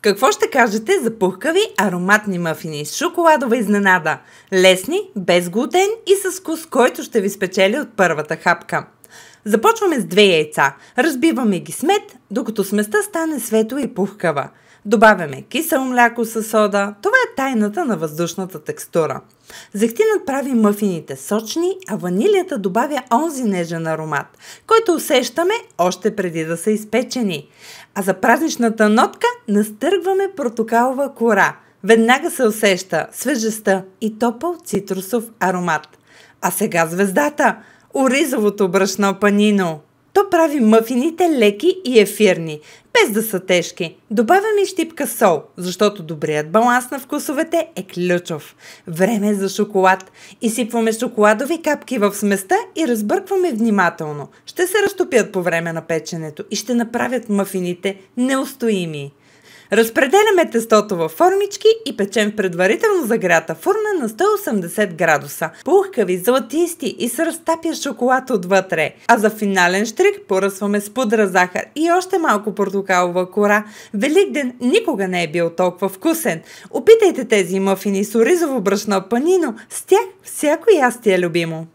Какво ще кажете за пухкави ароматни мъфини с шоколадова изненада? Лесни, без глутен и с вкус, който ще ви спечели от първата хапка. Започваме с 2 яйца. Разбиваме ги с мед, докато сместа стане светла и пухкава. Добавяме кисело мляко със сода. Това е тайната на въздушната текстура. Зехтинът прави мъфините сочни, а ванилията добавя онзи нежен аромат, който усещаме още преди да са изпечени. А за празничната нотка настъргваме портокалова кора. Веднага се усеща свежестта и топъл цитрусов аромат. А сега звездата – оризовото брашно панино. То прави мъфините леки и ефирни, без да са тежки. Добавяме и щипка сол, защото добрият баланс на вкусовете е ключов. Време е за шоколад. Изсипваме шоколадови капки в сместа и разбъркваме внимателно. Ще се разтопят по време на печенето и ще направят мъфините неустоими. Разпределяме тестото във формички и печем в предварително загрята фурна на 180 градуса. Пухкави, златисти и с разтапя шоколад отвътре. А за финален штрих поръсваме с пудра захар и още малко портокалова кора. Великден никога не е бил толкова вкусен. Опитайте тези мъфини с оризово брашно панино, с тях всяко ястие е любимо.